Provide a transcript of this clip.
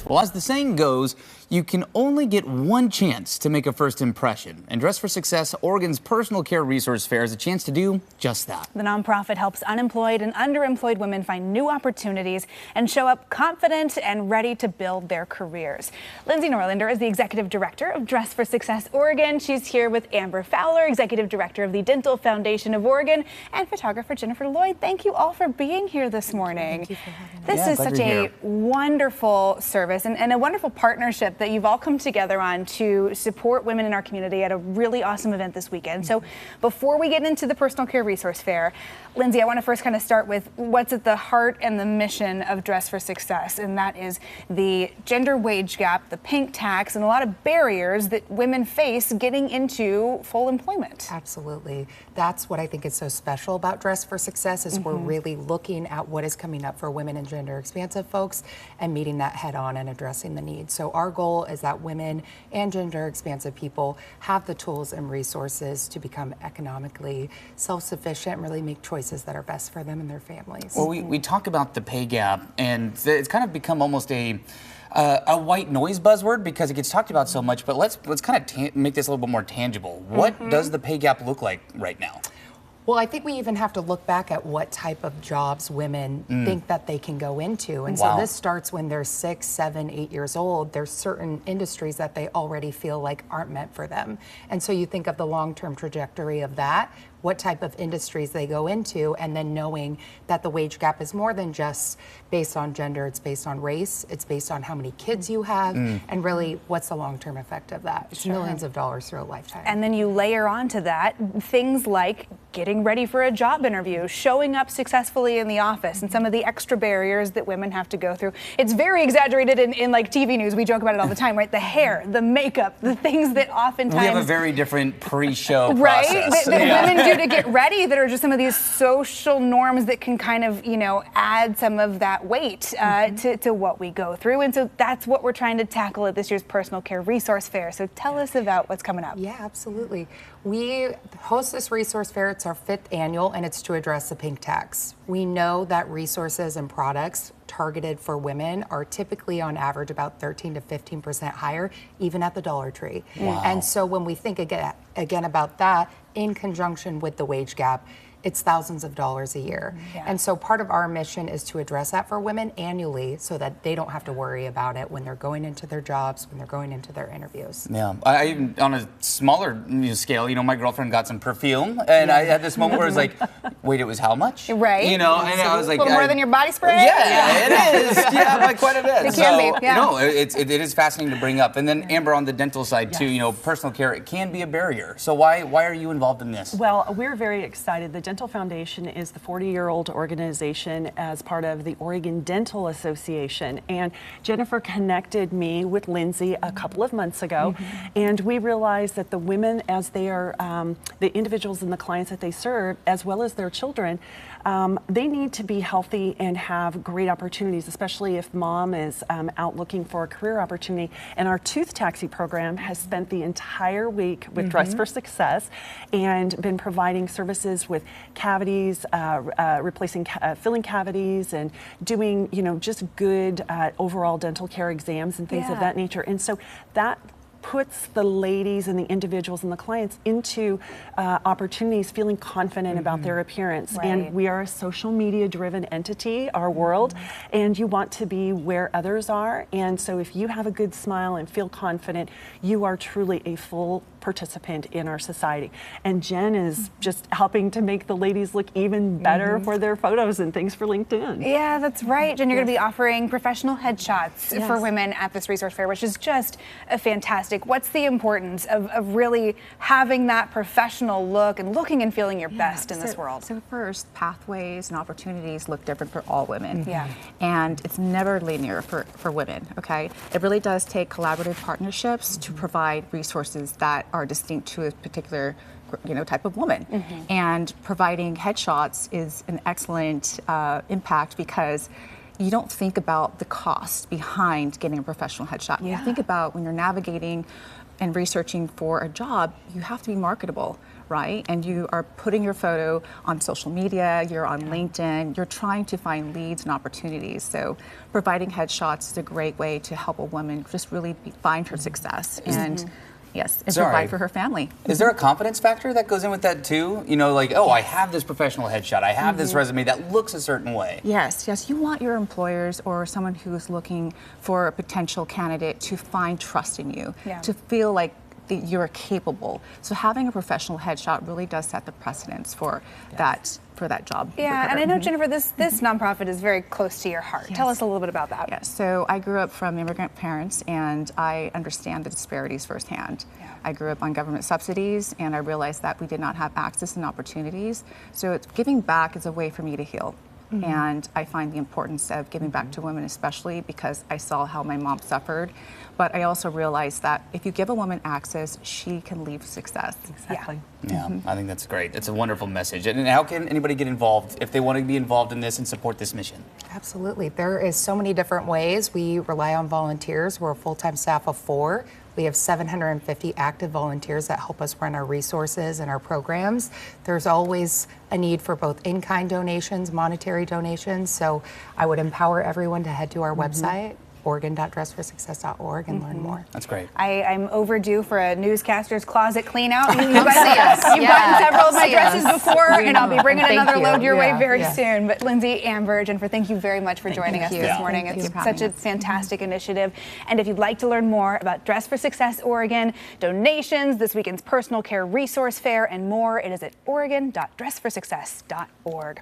Well, as the saying goes, you can only get one chance to make a first impression. And Dress for Success, Oregon's personal care resource fair, is a chance to do just that. The nonprofit helps unemployed and underemployed women find new opportunities and show up confident and ready to build their careers. Lindsey Norlander is the executive director of Dress for Success Oregon. She's here with Amber Fowler, executive director of the Dental Foundation of Oregon, and photographer Jennifer Lloyd. Thank you all for being here this morning. Thank you for having us. This is such a wonderful service and a wonderful partnership that you've all come together on to support women in our community at a really awesome event this weekend. So before we get into the personal care resource fair, Lindsey, I want to first kind of start with what's at the heart and the mission of Dress for Success, and that is the gender wage gap, the pink tax, and a lot of barriers that women face getting into full employment. Absolutely. That's what I think is so special about Dress for Success is we're really looking at what is coming up for women and gender expansive folks and meeting that head on and addressing the needs. So our goal is that women and gender expansive people have the tools and resources to become economically self-sufficient and really make choices that are best for them and their families. Well, we talk about the pay gap, and it's kind of become almost a white noise buzzword because it gets talked about so much, but let's kind of make this a little bit more tangible. What does the pay gap look like right now? Well, I think we even have to look back at what type of jobs women think that they can go into. And so this starts when they're 6, 7, 8 years old. There's certain industries that they already feel like aren't meant for them. And so you think of the long-term trajectory of that, what type of industries they go into, and then knowing that the wage gap is more than just based on gender, it's based on race, it's based on how many kids you have, and really what's the long-term effect of that. It's millions of dollars through a lifetime. And then you layer onto that things like getting ready for a job interview, showing up successfully in the office, and some of the extra barriers that women have to go through. It's very exaggerated in like TV news. We joke about it all the time, right? The hair, the makeup, the things that oftentimes... We have a very different pre-show right? process. That women do to get ready, that are just some of these social norms that can kind of, you know, add some of that weight to what we go through. And so that's what we're trying to tackle at this year's Personal Care Resource Fair. So tell us about what's coming up. Yeah, absolutely. We host this resource fair. It's our 5th annual, and it's to address the pink tax. We know that resources and products targeted for women are typically on average about 13 to 15% higher, even at the Dollar Tree. Wow. And so when we think again about that in conjunction with the wage gap, it's thousands of dollars a year. And so part of our mission is to address that for women annually so that they don't have to worry about it when they're going into their jobs, when they're going into their interviews. Yeah, on a smaller scale, you know, my girlfriend got some perfume, and I had this moment where it was like, wait, it was how much? Right. You know, and I was like... A little more than your body spray? Yeah, it is. Yeah, by quite a bit. It can be, yeah. No, it is fascinating to bring up. And then, Amber, on the dental side, too, you know, personal care, it can be a barrier. So why are you involved in this? Well, we're very excited. The Dental Foundation is the 40-year-old organization as part of the Oregon Dental Association. And Jennifer connected me with Lindsey a couple of months ago, and we realized that the women, as they are the individuals and the clients that they serve, as well as their children, they need to be healthy and have great opportunities, especially if mom is out looking for a career opportunity. And our tooth taxi program has spent the entire week with Dress for Success and been providing services with cavities, replacing filling cavities, and doing, you know, just good overall dental care exams and things of that nature. And so that puts the ladies and the individuals and the clients into opportunities, feeling confident about their appearance. And we are a social media driven entity, our world, and you want to be where others are. And so if you have a good smile and feel confident, you are truly a full participant in our society. And Jen is just helping to make the ladies look even better for their photos and things for LinkedIn. Yeah, that's right. Jen, you're going to be offering professional headshots for women at this resource fair, which is just a fantastic. What's the importance of really having that professional look and looking and feeling your best in this world? So first, pathways and opportunities look different for all women. Yeah. And it's never linear for women, okay? It really does take collaborative partnerships to provide resources that are distinct to a particular type of woman. And providing headshots is an excellent impact because you don't think about the cost behind getting a professional headshot. You think about when you're navigating and researching for a job, you have to be marketable, right? And you are putting your photo on social media, you're on LinkedIn, you're trying to find leads and opportunities. So providing headshots is a great way to help a woman just really find her success and yes, and provide for her family. Is there a confidence factor that goes in with that too? You know, like, oh, I have this professional headshot, I have this resume that looks a certain way. Yes, yes. You want your employers or someone who's looking for a potential candidate to find trust in you, to feel like that you're capable. So having a professional headshot really does set the precedence for that job. Yeah, and I know, Jennifer, this nonprofit is very close to your heart. Yes. Tell us a little bit about that. Yes, so I grew up from immigrant parents and I understand the disparities firsthand. I grew up on government subsidies and I realized that we did not have access and opportunities. So giving back is a way for me to heal. And I find the importance of giving back to women, especially because I saw how my mom suffered. But I also realized that if you give a woman access, she can lead success. Exactly. Yeah, I think that's great. It's a wonderful message. And how can anybody get involved if they want to be involved in this and support this mission? Absolutely. There is so many different ways. We rely on volunteers. We're a full-time staff of 4. We have 750 active volunteers that help us run our resources and our programs. There's always a need for both in-kind donations, monetary donations. So I would empower everyone to head to our website, Oregon.dressforsuccess.org, and learn more. That's great. I'm overdue for a newscaster's closet clean out. You've gotten several of my dresses before, and I'll be bringing another load your way very soon. But Lindsey, Amber, Jennifer, thank you very much for joining us this morning. It's such a fantastic initiative. And if you'd like to learn more about Dress for Success Oregon, donations, this weekend's personal care resource fair, and more, it is at Oregon.dressforsuccess.org.